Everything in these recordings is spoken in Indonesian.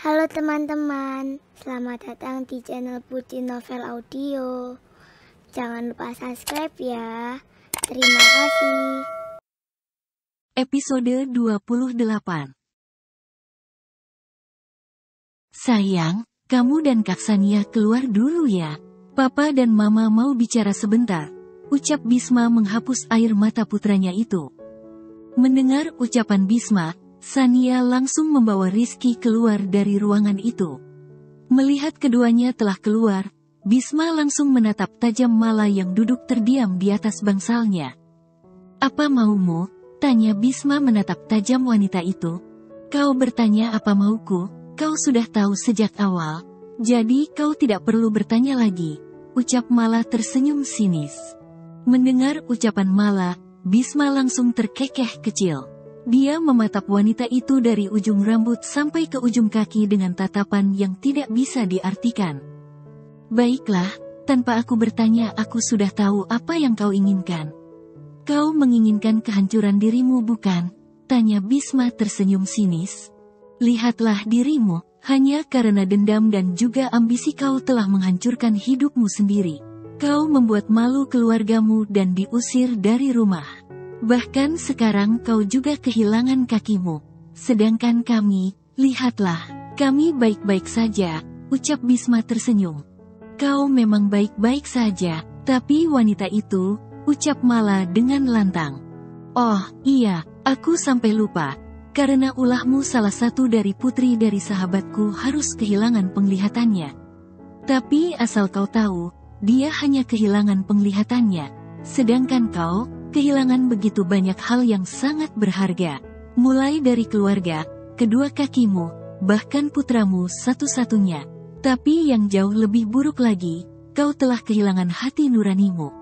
Halo teman-teman, selamat datang di channel Putri Novel Audio. Jangan lupa subscribe ya. Terima kasih. Episode 28. Sayang, kamu dan Kak Sania keluar dulu ya. Papa dan Mama mau bicara sebentar, ucap Bisma menghapus air mata putranya itu. Mendengar ucapan Bisma, Sania langsung membawa Rizky keluar dari ruangan itu. Melihat keduanya telah keluar, Bisma langsung menatap tajam Mala yang duduk terdiam di atas bangsalnya. "Apa maumu?" tanya Bisma menatap tajam wanita itu. "Kau bertanya apa mauku, kau sudah tahu sejak awal, jadi kau tidak perlu bertanya lagi," ucap Mala tersenyum sinis. Mendengar ucapan Mala, Bisma langsung terkekeh kecil. Dia mematap wanita itu dari ujung rambut sampai ke ujung kaki dengan tatapan yang tidak bisa diartikan. "Baiklah, tanpa aku bertanya aku sudah tahu apa yang kau inginkan. Kau menginginkan kehancuran dirimu bukan?" tanya Bisma tersenyum sinis. "Lihatlah dirimu, hanya karena dendam dan juga ambisi kau telah menghancurkan hidupmu sendiri. Kau membuat malu keluargamu dan diusir dari rumah. Bahkan sekarang kau juga kehilangan kakimu. Sedangkan kami, lihatlah, kami baik-baik saja," ucap Bisma tersenyum. "Kau memang baik-baik saja, tapi wanita itu," ucap Mala dengan lantang. "Oh, iya, aku sampai lupa. Karena ulahmu salah satu dari putri dari sahabatku harus kehilangan penglihatannya. Tapi asal kau tahu, dia hanya kehilangan penglihatannya. Sedangkan kau, kehilangan begitu banyak hal yang sangat berharga. Mulai dari keluarga, kedua kakimu, bahkan putramu satu-satunya. Tapi yang jauh lebih buruk lagi, kau telah kehilangan hati nuranimu.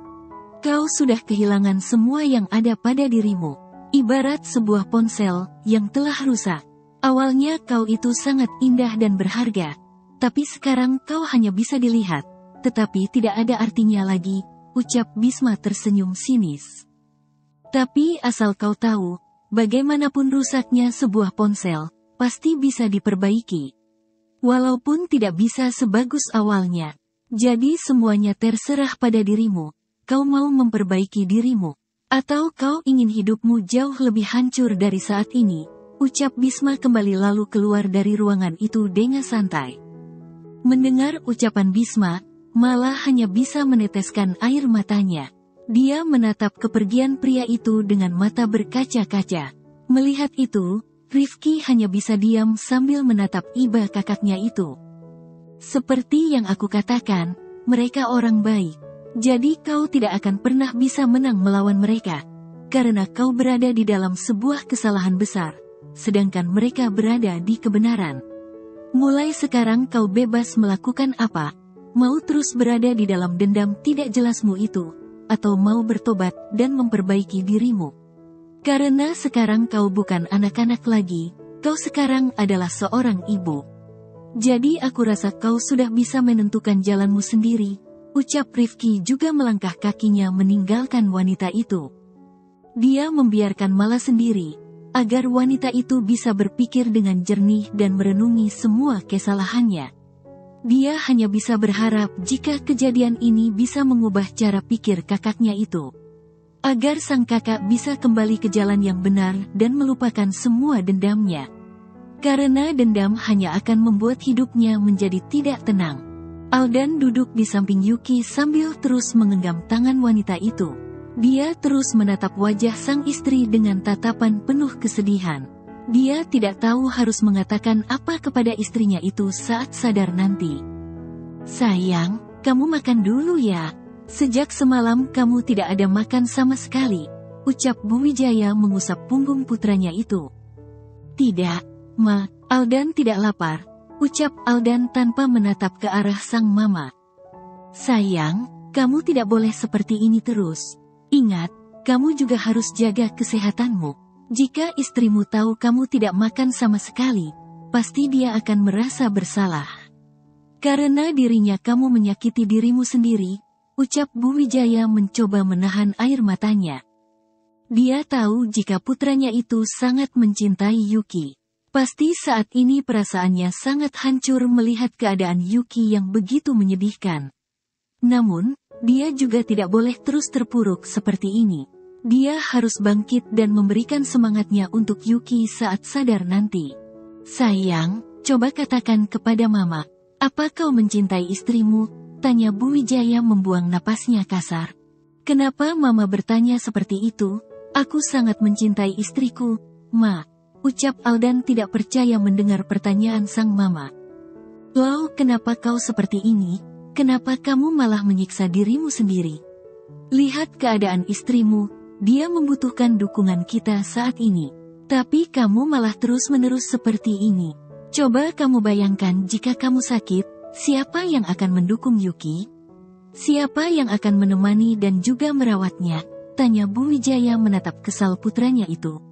Kau sudah kehilangan semua yang ada pada dirimu. Ibarat sebuah ponsel yang telah rusak. Awalnya kau itu sangat indah dan berharga, tapi sekarang kau hanya bisa dilihat, tetapi tidak ada artinya lagi," ucap Bisma tersenyum sinis. "Tapi asal kau tahu, bagaimanapun rusaknya sebuah ponsel, pasti bisa diperbaiki. Walaupun tidak bisa sebagus awalnya. Jadi semuanya terserah pada dirimu. Kau mau memperbaiki dirimu, atau kau ingin hidupmu jauh lebih hancur dari saat ini," ucap Bisma kembali lalu keluar dari ruangan itu dengan santai. Mendengar ucapan Bisma, Mala hanya bisa meneteskan air matanya. Dia menatap kepergian pria itu dengan mata berkaca-kaca. Melihat itu, Rifki hanya bisa diam sambil menatap iba kakaknya itu. "Seperti yang aku katakan, mereka orang baik. Jadi kau tidak akan pernah bisa menang melawan mereka. Karena kau berada di dalam sebuah kesalahan besar, sedangkan mereka berada di kebenaran. Mulai sekarang kau bebas melakukan apa. Mau terus berada di dalam dendam tidak jelasmu itu, atau mau bertobat dan memperbaiki dirimu. Karena sekarang kau bukan anak-anak lagi, kau sekarang adalah seorang ibu. Jadi aku rasa kau sudah bisa menentukan jalanmu sendiri," ucap Rifki juga melangkah kakinya meninggalkan wanita itu. Dia membiarkan Mala sendiri, agar wanita itu bisa berpikir dengan jernih dan merenungi semua kesalahannya. Dia hanya bisa berharap jika kejadian ini bisa mengubah cara pikir kakaknya itu. Agar sang kakak bisa kembali ke jalan yang benar dan melupakan semua dendamnya. Karena dendam hanya akan membuat hidupnya menjadi tidak tenang. Aldan duduk di samping Yuki sambil terus menggenggam tangan wanita itu. Dia terus menatap wajah sang istri dengan tatapan penuh kesedihan. Dia tidak tahu harus mengatakan apa kepada istrinya itu saat sadar nanti. "Sayang, kamu makan dulu ya. Sejak semalam kamu tidak ada makan sama sekali," ucap Bu Wijaya mengusap punggung putranya itu. "Tidak, Ma, Aldan tidak lapar," ucap Aldan tanpa menatap ke arah sang mama. "Sayang, kamu tidak boleh seperti ini terus. Ingat, kamu juga harus jaga kesehatanmu. Jika istrimu tahu kamu tidak makan sama sekali, pasti dia akan merasa bersalah. Karena dirinya kamu menyakiti dirimu sendiri," ucap Bu Wijaya mencoba menahan air matanya. Dia tahu jika putranya itu sangat mencintai Yuki. Pasti saat ini perasaannya sangat hancur melihat keadaan Yuki yang begitu menyedihkan. Namun, dia juga tidak boleh terus terpuruk seperti ini. Dia harus bangkit dan memberikan semangatnya untuk Yuki saat sadar nanti. Sayang, coba katakan kepada Mama, apa kau mencintai istrimu? Tanya Bu Wijaya membuang napasnya kasar. Kenapa Mama bertanya seperti itu? Aku sangat mencintai istriku, Ma. Ucap Aldan tidak percaya mendengar pertanyaan sang mama. Wow, kenapa kau seperti ini? Kenapa kamu malah menyiksa dirimu sendiri? Lihat keadaan istrimu, dia membutuhkan dukungan kita saat ini. Tapi kamu malah terus-menerus seperti ini. Coba kamu bayangkan jika kamu sakit, siapa yang akan mendukung Yuki? Siapa yang akan menemani dan juga merawatnya? Tanya Bu Wijaya menatap kesal putranya itu.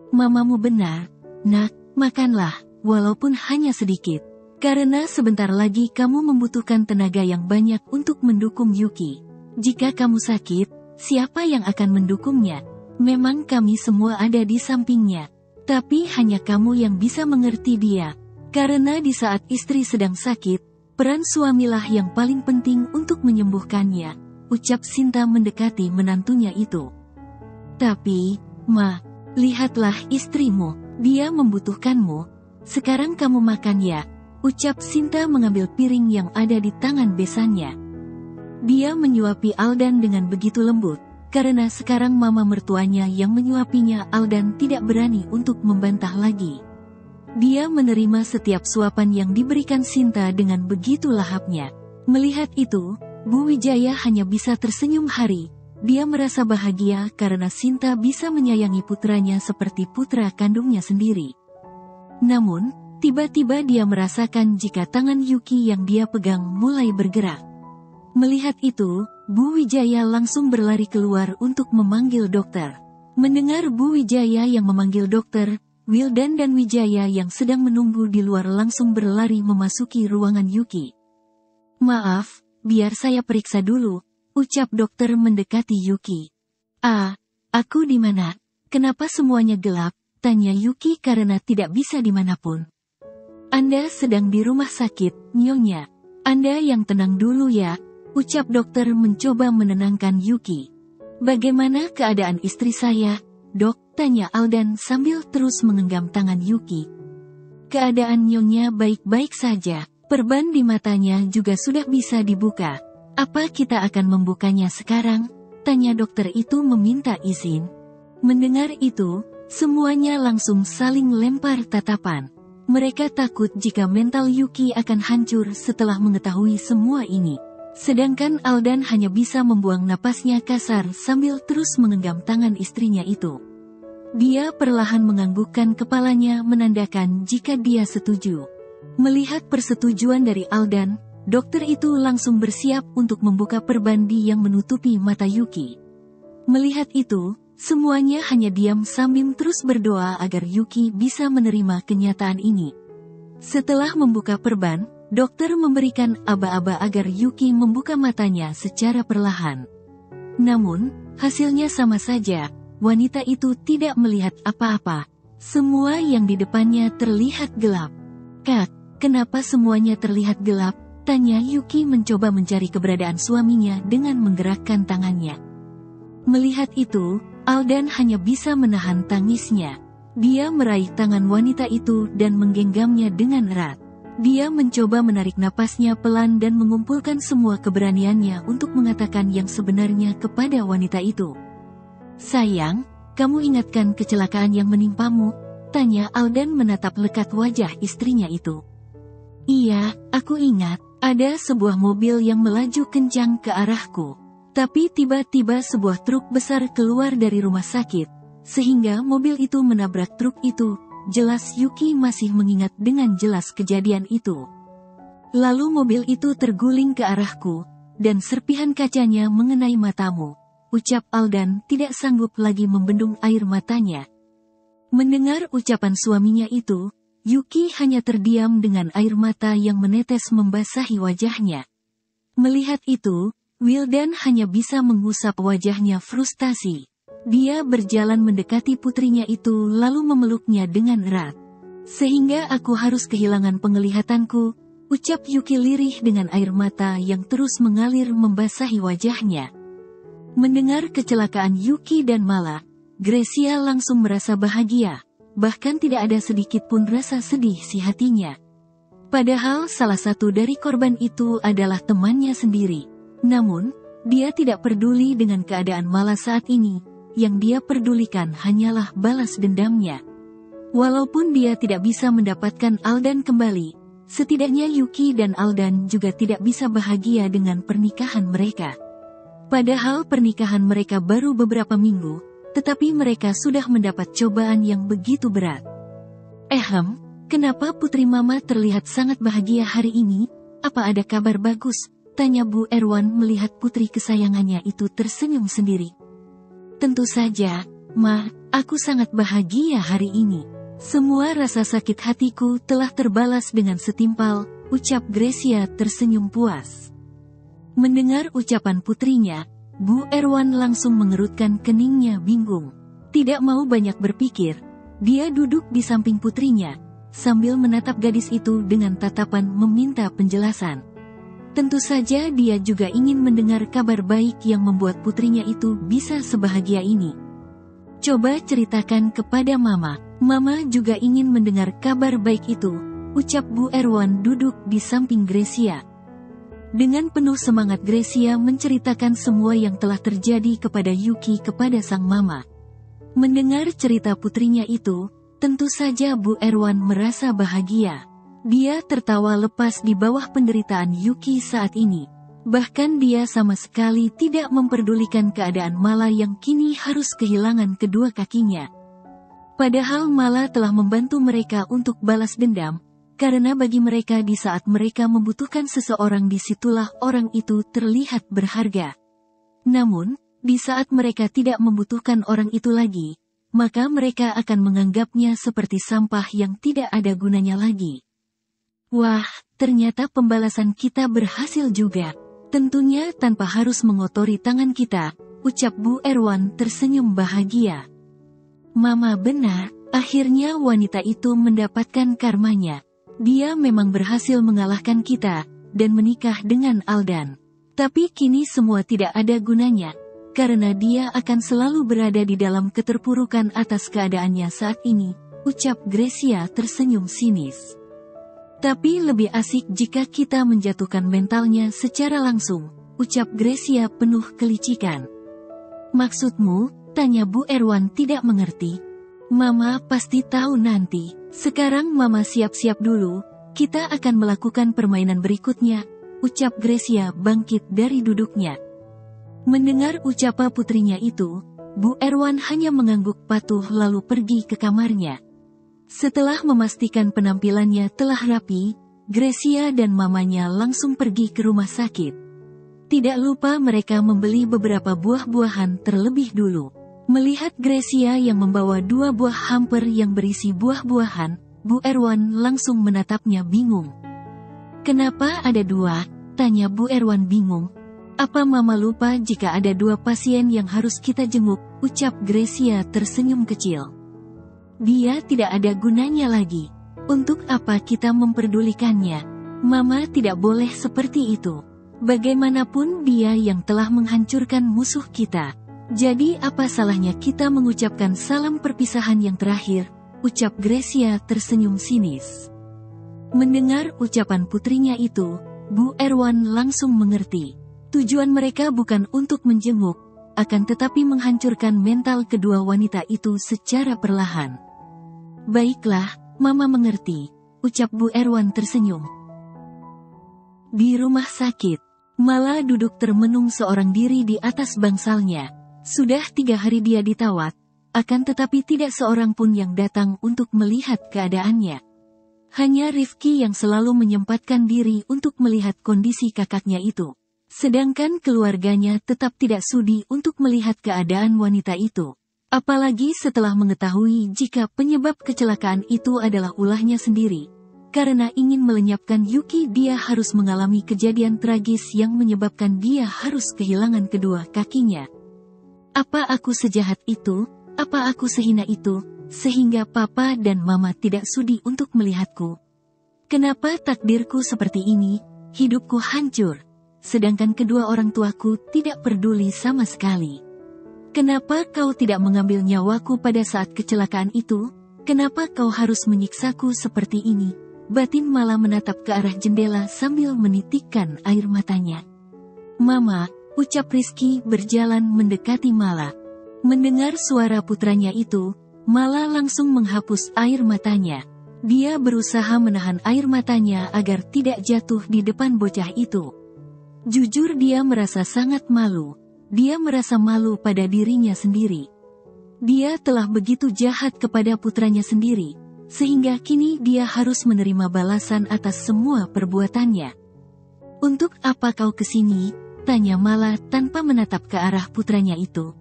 Mamamu benar, nak, makanlah, walaupun hanya sedikit. Karena sebentar lagi kamu membutuhkan tenaga yang banyak untuk mendukung Yuki. Jika kamu sakit, siapa yang akan mendukungnya? Memang kami semua ada di sampingnya. Tapi hanya kamu yang bisa mengerti dia. Karena di saat istri sedang sakit, peran suamilah yang paling penting untuk menyembuhkannya. Ucap Sinta mendekati menantunya itu. Tapi, Ma, lihatlah istrimu, dia membutuhkanmu. Sekarang kamu makan ya, ucap Sinta mengambil piring yang ada di tangan besannya. Dia menyuapi Aldan dengan begitu lembut, karena sekarang mama mertuanya yang menyuapinya. Aldan tidak berani untuk membantah lagi. Dia menerima setiap suapan yang diberikan Sinta dengan begitu lahapnya. Melihat itu, Bu Wijaya hanya bisa tersenyum haru. Dia merasa bahagia karena Sinta bisa menyayangi putranya seperti putra kandungnya sendiri. Namun, tiba-tiba dia merasakan jika tangan Yuki yang dia pegang mulai bergerak. Melihat itu, Bu Wijaya langsung berlari keluar untuk memanggil dokter. Mendengar Bu Wijaya yang memanggil dokter, Wildan dan Wijaya yang sedang menunggu di luar langsung berlari memasuki ruangan Yuki. Maaf, biar saya periksa dulu, ucap dokter mendekati Yuki. Aku di mana? Kenapa semuanya gelap? Tanya Yuki karena tidak bisa dimanapun. Anda sedang di rumah sakit, Nyonya. Anda yang tenang dulu ya, ucap dokter mencoba menenangkan Yuki. Bagaimana keadaan istri saya, Dok? Tanya Aldan sambil terus menggenggam tangan Yuki. Keadaan Nyonya baik-baik saja, perban di matanya juga sudah bisa dibuka. Apa kita akan membukanya sekarang? Tanya dokter itu meminta izin. Mendengar itu, semuanya langsung saling lempar tatapan. Mereka takut jika mental Yuki akan hancur setelah mengetahui semua ini. Sedangkan Aldan hanya bisa membuang napasnya kasar sambil terus menggenggam tangan istrinya itu. Dia perlahan menganggukkan kepalanya menandakan jika dia setuju. Melihat persetujuan dari Aldan, dokter itu langsung bersiap untuk membuka perbandi yang menutupi mata Yuki. Melihat itu, semuanya hanya diam sambil terus berdoa agar Yuki bisa menerima kenyataan ini. Setelah membuka perban, dokter memberikan aba-aba agar Yuki membuka matanya secara perlahan. Namun, hasilnya sama saja, wanita itu tidak melihat apa-apa. Semua yang di depannya terlihat gelap. Kak, kenapa semuanya terlihat gelap? Tanya Yuki mencoba mencari keberadaan suaminya dengan menggerakkan tangannya. Melihat itu, Aldan hanya bisa menahan tangisnya. Dia meraih tangan wanita itu dan menggenggamnya dengan erat. Dia mencoba menarik napasnya pelan dan mengumpulkan semua keberaniannya untuk mengatakan yang sebenarnya kepada wanita itu. Sayang, kamu ingatkan kecelakaan yang menimpamu? Tanya Aldan menatap lekat wajah istrinya itu. Iya, aku ingat. Ada sebuah mobil yang melaju kencang ke arahku. Tapi tiba-tiba sebuah truk besar keluar dari rumah sakit, sehingga mobil itu menabrak truk itu. Jelas Yuki masih mengingat dengan jelas kejadian itu. Lalu mobil itu terguling ke arahku, dan serpihan kacanya mengenai matamu. Ucap Aldan tidak sanggup lagi membendung air matanya. Mendengar ucapan suaminya itu, Yuki hanya terdiam dengan air mata yang menetes membasahi wajahnya. Melihat itu, Wildan hanya bisa mengusap wajahnya frustasi. Dia berjalan mendekati putrinya itu lalu memeluknya dengan erat. Sehingga aku harus kehilangan penglihatanku, ucap Yuki lirih dengan air mata yang terus mengalir membasahi wajahnya. Mendengar kecelakaan Yuki dan Mala, Gracia langsung merasa bahagia, bahkan tidak ada sedikit pun rasa sedih si hatinya. Padahal salah satu dari korban itu adalah temannya sendiri. Namun, dia tidak peduli dengan keadaan Mala saat ini, yang dia pedulikan hanyalah balas dendamnya. Walaupun dia tidak bisa mendapatkan Aldan kembali, setidaknya Yuki dan Aldan juga tidak bisa bahagia dengan pernikahan mereka. Padahal pernikahan mereka baru beberapa minggu, tetapi mereka sudah mendapat cobaan yang begitu berat. Kenapa putri mama terlihat sangat bahagia hari ini? Apa ada kabar bagus? Tanya Bu Erwan melihat putri kesayangannya itu tersenyum sendiri. Tentu saja, Ma, aku sangat bahagia hari ini. Semua rasa sakit hatiku telah terbalas dengan setimpal, ucap Gracia tersenyum puas. Mendengar ucapan putrinya, Bu Erwan langsung mengerutkan keningnya bingung. Tidak mau banyak berpikir, dia duduk di samping putrinya, sambil menatap gadis itu dengan tatapan meminta penjelasan. Tentu saja dia juga ingin mendengar kabar baik yang membuat putrinya itu bisa sebahagia ini. Coba ceritakan kepada Mama. Mama juga ingin mendengar kabar baik itu, ucap Bu Erwan duduk di samping Gracia. Dengan penuh semangat Gracia menceritakan semua yang telah terjadi kepada Yuki kepada sang mama. Mendengar cerita putrinya itu, tentu saja Bu Erwan merasa bahagia. Dia tertawa lepas di bawah penderitaan Yuki saat ini. Bahkan dia sama sekali tidak memperdulikan keadaan Mala yang kini harus kehilangan kedua kakinya. Padahal Mala telah membantu mereka untuk balas dendam, karena bagi mereka di saat mereka membutuhkan seseorang disitulah orang itu terlihat berharga. Namun, di saat mereka tidak membutuhkan orang itu lagi, maka mereka akan menganggapnya seperti sampah yang tidak ada gunanya lagi. Wah, ternyata pembalasan kita berhasil juga. Tentunya tanpa harus mengotori tangan kita, ucap Bu Erwan tersenyum bahagia. Mama benar, akhirnya wanita itu mendapatkan karmanya. Dia memang berhasil mengalahkan kita, dan menikah dengan Aldan. Tapi kini semua tidak ada gunanya, karena dia akan selalu berada di dalam keterpurukan atas keadaannya saat ini, ucap Gracia tersenyum sinis. Tapi lebih asik jika kita menjatuhkan mentalnya secara langsung, ucap Gracia penuh kelicikan. Maksudmu? Tanya Bu Erwan tidak mengerti. Mama pasti tahu nanti. Sekarang Mama siap-siap dulu, kita akan melakukan permainan berikutnya, ucap Gracia bangkit dari duduknya. Mendengar ucapan putrinya itu, Bu Erwan hanya mengangguk patuh lalu pergi ke kamarnya. Setelah memastikan penampilannya telah rapi, Gracia dan mamanya langsung pergi ke rumah sakit. Tidak lupa mereka membeli beberapa buah-buahan terlebih dulu. Melihat Gracia yang membawa 2 buah hamper yang berisi buah-buahan, Bu Erwan langsung menatapnya bingung. Kenapa ada 2? Tanya Bu Erwan bingung. Apa Mama lupa jika ada 2 pasien yang harus kita jenguk, ucap Gracia tersenyum kecil. Dia tidak ada gunanya lagi. Untuk apa kita memperdulikannya? Mama tidak boleh seperti itu. Bagaimanapun dia yang telah menghancurkan musuh kita. Jadi apa salahnya kita mengucapkan salam perpisahan yang terakhir, ucap Gracia tersenyum sinis. Mendengar ucapan putrinya itu, Bu Erwan langsung mengerti. Tujuan mereka bukan untuk menjenguk, akan tetapi menghancurkan mental kedua wanita itu secara perlahan. Baiklah, Mama mengerti, ucap Bu Erwan tersenyum. Di rumah sakit, Mala duduk termenung seorang diri di atas bangsalnya. Sudah 3 hari dia ditawat, akan tetapi tidak seorang pun yang datang untuk melihat keadaannya. Hanya Rifki yang selalu menyempatkan diri untuk melihat kondisi kakaknya itu. Sedangkan keluarganya tetap tidak sudi untuk melihat keadaan wanita itu. Apalagi setelah mengetahui jika penyebab kecelakaan itu adalah ulahnya sendiri. Karena ingin melenyapkan Yuki, dia harus mengalami kejadian tragis yang menyebabkan dia harus kehilangan kedua kakinya. Apa aku sejahat itu? Apa aku sehina itu? sehingga papa dan mama tidak sudi untuk melihatku. Kenapa takdirku seperti ini, hidupku hancur, sedangkan kedua orang tuaku tidak peduli sama sekali. Kenapa kau tidak mengambil nyawaku pada saat kecelakaan itu? Kenapa kau harus menyiksaku seperti ini? Batin malah menatap ke arah jendela sambil menitikkan air matanya. Mama, ucap Rizky berjalan mendekati Mala. Mendengar suara putranya itu, Mala langsung menghapus air matanya. Dia berusaha menahan air matanya agar tidak jatuh di depan bocah itu. Jujur dia merasa sangat malu. Dia merasa malu pada dirinya sendiri. Dia telah begitu jahat kepada putranya sendiri, sehingga kini dia harus menerima balasan atas semua perbuatannya. Untuk apa kau kesini? Tanya Mala tanpa menatap ke arah putranya itu.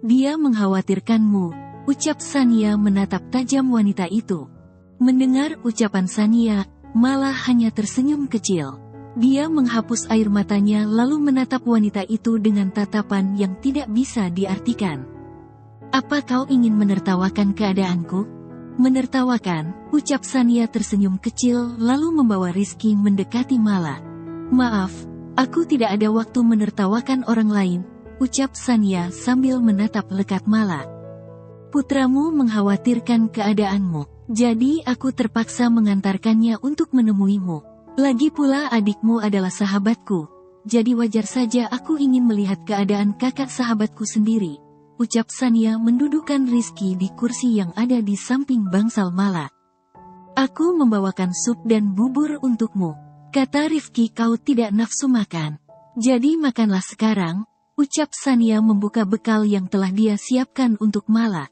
Dia mengkhawatirkanmu, ucap Sania menatap tajam wanita itu. Mendengar ucapan Sania, Mala hanya tersenyum kecil. Dia menghapus air matanya lalu menatap wanita itu dengan tatapan yang tidak bisa diartikan. Apa kau ingin menertawakan keadaanku? Menertawakan, ucap Sania tersenyum kecil lalu membawa Rizky mendekati Mala. Maaf, aku tidak ada waktu menertawakan orang lain, ucap Sania sambil menatap lekat Mala. Putramu mengkhawatirkan keadaanmu, jadi aku terpaksa mengantarkannya untuk menemuimu. Lagi pula adikmu adalah sahabatku, jadi wajar saja aku ingin melihat keadaan kakak sahabatku sendiri, ucap Sania mendudukkan Rizky di kursi yang ada di samping bangsal Mala. Aku membawakan sup dan bubur untukmu, kata Rifki. Kau tidak nafsu makan, jadi makanlah sekarang, ucap Sania membuka bekal yang telah dia siapkan untuk Mala.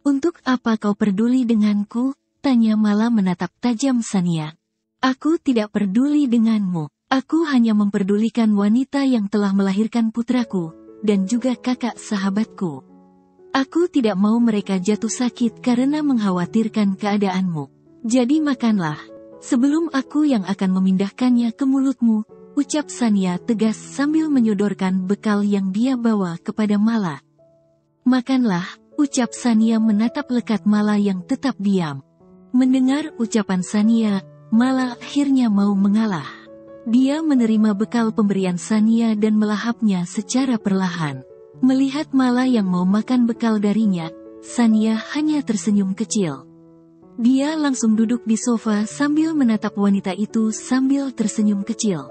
Untuk apa kau peduli denganku? Tanya Mala menatap tajam Sania. Aku tidak peduli denganmu, aku hanya memperdulikan wanita yang telah melahirkan putraku, dan juga kakak sahabatku. Aku tidak mau mereka jatuh sakit karena mengkhawatirkan keadaanmu. Jadi makanlah, sebelum aku yang akan memindahkannya ke mulutmu, ucap Sania tegas sambil menyodorkan bekal yang dia bawa kepada Mala. Makanlah, ucap Sania menatap lekat Mala yang tetap diam. Mendengar ucapan Sania, Mala akhirnya mau mengalah. Dia menerima bekal pemberian Sania dan melahapnya secara perlahan. Melihat Mala yang mau makan bekal darinya, Sania hanya tersenyum kecil. Dia langsung duduk di sofa sambil menatap wanita itu sambil tersenyum kecil.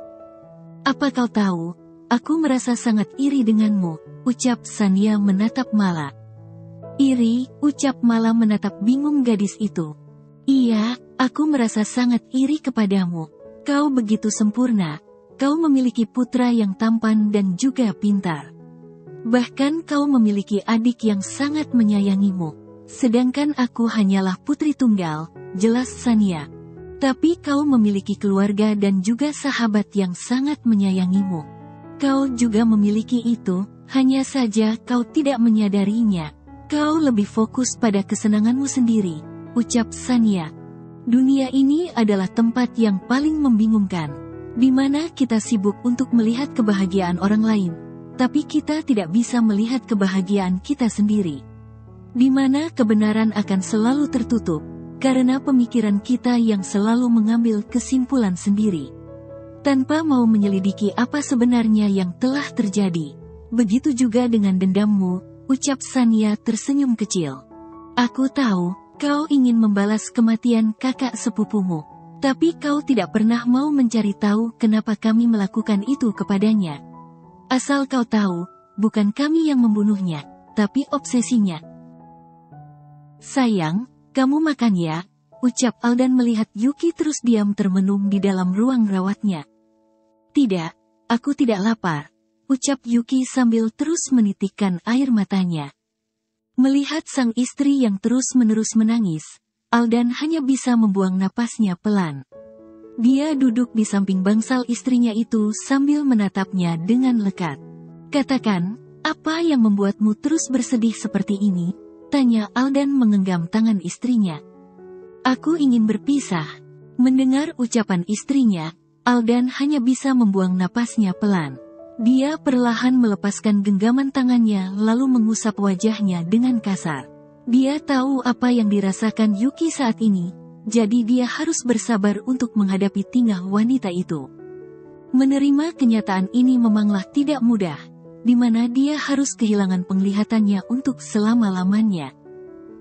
Apa kau tahu, aku merasa sangat iri denganmu, ucap Sania menatap Mala. Iri, ucap Mala menatap bingung gadis itu. Iya, aku merasa sangat iri kepadamu. Kau begitu sempurna. Kau memiliki putra yang tampan dan juga pintar. Bahkan kau memiliki adik yang sangat menyayangimu. Sedangkan aku hanyalah putri tunggal, jelas Sania. Tapi kau memiliki keluarga dan juga sahabat yang sangat menyayangimu. Kau juga memiliki itu, hanya saja kau tidak menyadarinya. Kau lebih fokus pada kesenanganmu sendiri, ucap Sania. Dunia ini adalah tempat yang paling membingungkan, di mana kita sibuk untuk melihat kebahagiaan orang lain, tapi kita tidak bisa melihat kebahagiaan kita sendiri. Di mana kebenaran akan selalu tertutup, karena pemikiran kita yang selalu mengambil kesimpulan sendiri, tanpa mau menyelidiki apa sebenarnya yang telah terjadi. Begitu juga dengan dendammu, ucap Sania tersenyum kecil. Aku tahu, kau ingin membalas kematian kakak sepupumu, tapi kau tidak pernah mau mencari tahu kenapa kami melakukan itu kepadanya. Asal kau tahu, bukan kami yang membunuhnya, tapi obsesinya. Sayang, kamu makan ya, ucap Aldan melihat Yuki terus diam termenung di dalam ruang rawatnya. Tidak, aku tidak lapar, ucap Yuki sambil terus menitikkan air matanya. Melihat sang istri yang terus-menerus menangis, Aldan hanya bisa membuang napasnya pelan. Dia duduk di samping bangsal istrinya itu sambil menatapnya dengan lekat. Katakan, apa yang membuatmu terus bersedih seperti ini? Tanya Aldan menggenggam tangan istrinya. Aku ingin berpisah. Mendengar ucapan istrinya, Aldan hanya bisa membuang napasnya pelan. Dia perlahan melepaskan genggaman tangannya lalu mengusap wajahnya dengan kasar. Dia tahu apa yang dirasakan Yuki saat ini, jadi dia harus bersabar untuk menghadapi tingkah wanita itu. Menerima kenyataan ini memanglah tidak mudah, di mana dia harus kehilangan penglihatannya untuk selama-lamanya.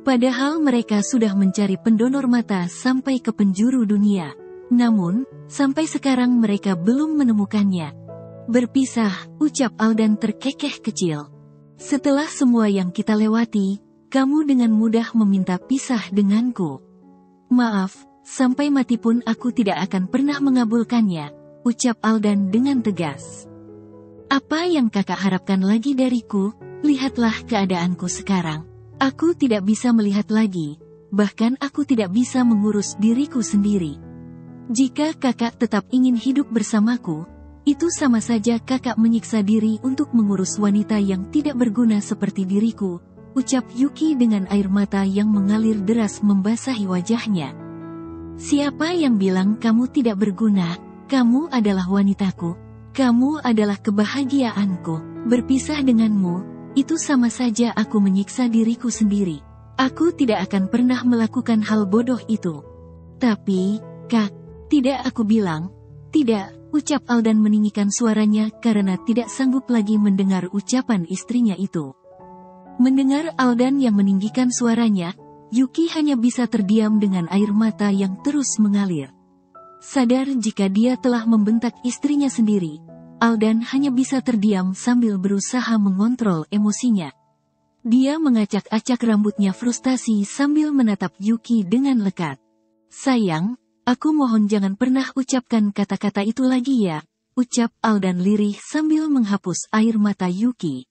Padahal mereka sudah mencari pendonor mata sampai ke penjuru dunia. Namun, sampai sekarang mereka belum menemukannya. Berpisah, ucap Aldan terkekeh kecil. Setelah semua yang kita lewati, kamu dengan mudah meminta pisah denganku. Maaf, sampai mati pun aku tidak akan pernah mengabulkannya, ucap Aldan dengan tegas. Apa yang kakak harapkan lagi dariku? Lihatlah keadaanku sekarang. Aku tidak bisa melihat lagi, bahkan aku tidak bisa mengurus diriku sendiri. Jika kakak tetap ingin hidup bersamaku, itu sama saja kakak menyiksa diri untuk mengurus wanita yang tidak berguna seperti diriku, ucap Yuki dengan air mata yang mengalir deras membasahi wajahnya. Siapa yang bilang kamu tidak berguna? Kamu adalah wanitaku. Kamu adalah kebahagiaanku. Berpisah denganmu, itu sama saja aku menyiksa diriku sendiri. Aku tidak akan pernah melakukan hal bodoh itu. Tapi, Kak, tidak aku bilang. Tidak, ucap Aldan meninggikan suaranya karena tidak sanggup lagi mendengar ucapan istrinya itu. Mendengar Aldan yang meninggikan suaranya, Yuki hanya bisa terdiam dengan air mata yang terus mengalir. Sadar jika dia telah membentak istrinya sendiri, Aldan hanya bisa terdiam sambil berusaha mengontrol emosinya. Dia mengacak-acak rambutnya frustasi sambil menatap Yuki dengan lekat. Sayang, aku mohon jangan pernah ucapkan kata-kata itu lagi ya, ucap Aldan lirih sambil menghapus air mata Yuki.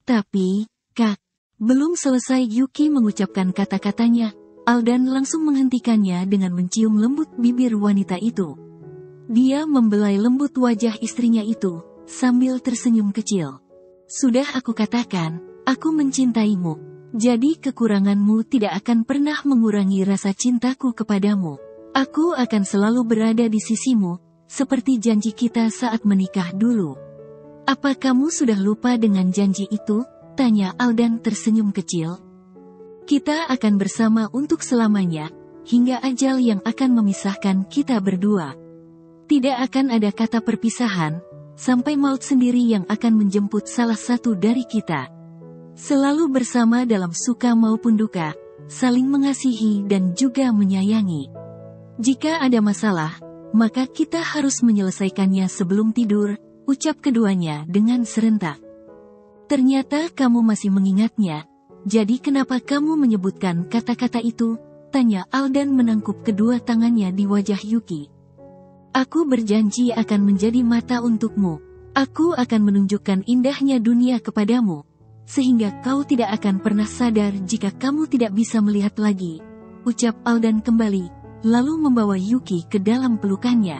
Tapi, Kak, belum selesai Yuki mengucapkan kata-katanya, Aldan langsung menghentikannya dengan mencium lembut bibir wanita itu. Dia membelai lembut wajah istrinya itu, sambil tersenyum kecil. Sudah aku katakan, aku mencintaimu. Jadi kekuranganmu tidak akan pernah mengurangi rasa cintaku kepadamu. Aku akan selalu berada di sisimu, seperti janji kita saat menikah dulu. Apa kamu sudah lupa dengan janji itu? Tanya Aldan tersenyum kecil. Kita akan bersama untuk selamanya, hingga ajal yang akan memisahkan kita berdua. Tidak akan ada kata perpisahan, sampai maut sendiri yang akan menjemput salah satu dari kita. Selalu bersama dalam suka maupun duka, saling mengasihi dan juga menyayangi. Jika ada masalah, maka kita harus menyelesaikannya sebelum tidur, ucap keduanya dengan serentak. Ternyata kamu masih mengingatnya, jadi kenapa kamu menyebutkan kata-kata itu? Tanya Aldan menangkup kedua tangannya di wajah Yuki. Aku berjanji akan menjadi mata untukmu. Aku akan menunjukkan indahnya dunia kepadamu, sehingga kau tidak akan pernah sadar jika kamu tidak bisa melihat lagi, ucap Aldan kembali, lalu membawa Yuki ke dalam pelukannya.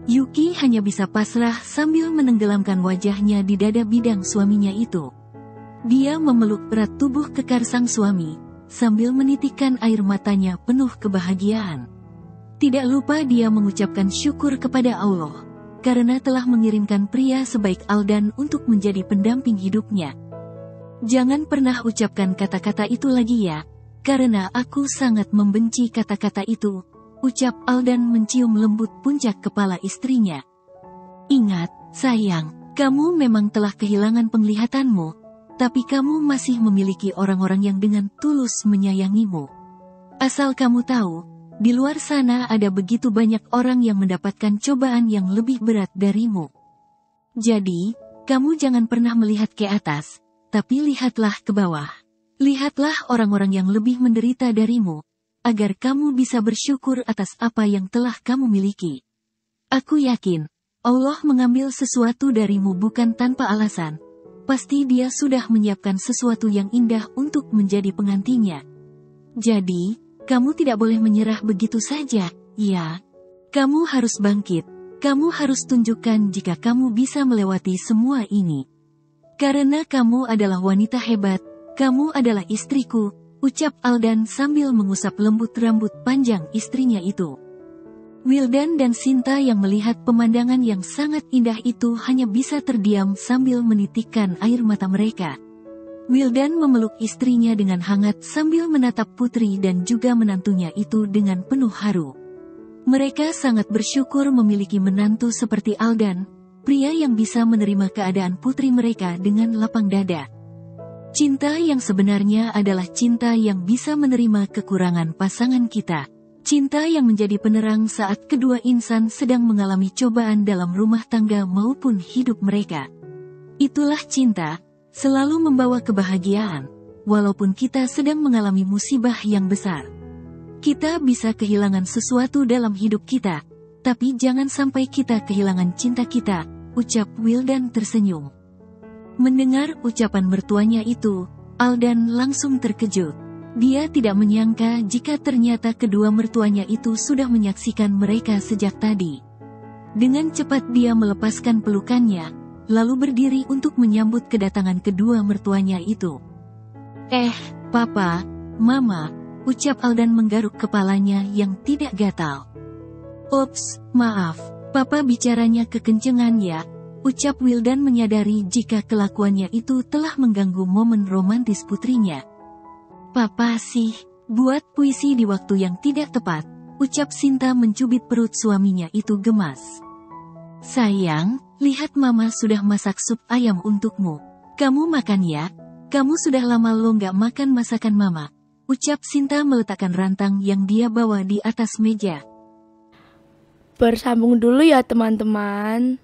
Yuki hanya bisa pasrah sambil menenggelamkan wajahnya di dada bidang suaminya itu. Dia memeluk erat tubuh kekar sang suami, sambil menitikkan air matanya penuh kebahagiaan. Tidak lupa dia mengucapkan syukur kepada Allah, karena telah mengirimkan pria sebaik Aldan untuk menjadi pendamping hidupnya. Jangan pernah ucapkan kata-kata itu lagi ya, karena aku sangat membenci kata-kata itu, ucap Aldan mencium lembut puncak kepala istrinya. Ingat, sayang, kamu memang telah kehilangan penglihatanmu, tapi kamu masih memiliki orang-orang yang dengan tulus menyayangimu. Asal kamu tahu, di luar sana ada begitu banyak orang yang mendapatkan cobaan yang lebih berat darimu. Jadi, kamu jangan pernah melihat ke atas, tapi lihatlah ke bawah. Lihatlah orang-orang yang lebih menderita darimu, agar kamu bisa bersyukur atas apa yang telah kamu miliki. Aku yakin, Allah mengambil sesuatu darimu bukan tanpa alasan. Pasti Dia sudah menyiapkan sesuatu yang indah untuk menjadi pengantinya. Jadi, kamu tidak boleh menyerah begitu saja, ya. Kamu harus bangkit. Kamu harus tunjukkan jika kamu bisa melewati semua ini. Karena kamu adalah wanita hebat, kamu adalah istriku, ucap Aldan sambil mengusap lembut rambut panjang istrinya itu. Wildan dan Sinta yang melihat pemandangan yang sangat indah itu hanya bisa terdiam sambil menitikkan air mata mereka. Wildan memeluk istrinya dengan hangat sambil menatap putri dan juga menantunya itu dengan penuh haru. Mereka sangat bersyukur memiliki menantu seperti Aldan, pria yang bisa menerima keadaan putri mereka dengan lapang dada. Cinta yang sebenarnya adalah cinta yang bisa menerima kekurangan pasangan kita. Cinta yang menjadi penerang saat kedua insan sedang mengalami cobaan dalam rumah tangga maupun hidup mereka. Itulah cinta. Selalu membawa kebahagiaan, walaupun kita sedang mengalami musibah yang besar. Kita bisa kehilangan sesuatu dalam hidup kita, tapi jangan sampai kita kehilangan cinta kita, ucap Wildan tersenyum. Mendengar ucapan mertuanya itu, Aldan langsung terkejut. Dia tidak menyangka jika ternyata kedua mertuanya itu sudah menyaksikan mereka sejak tadi. Dengan cepat dia melepaskan pelukannya, lalu berdiri untuk menyambut kedatangan kedua mertuanya itu. Papa, Mama, ucap Aldan menggaruk kepalanya yang tidak gatal. Ops, maaf, Papa bicaranya kekencengan ya, ucap Wildan menyadari jika kelakuannya itu telah mengganggu momen romantis putrinya. Papa sih, buat puisi di waktu yang tidak tepat, ucap Sinta mencubit perut suaminya itu gemas. Sayang, lihat Mama sudah masak sup ayam untukmu. Kamu makan ya, kamu sudah lama lo gak makan masakan Mama, ucap Sinta meletakkan rantang yang dia bawa di atas meja. Bersambung dulu ya teman-teman.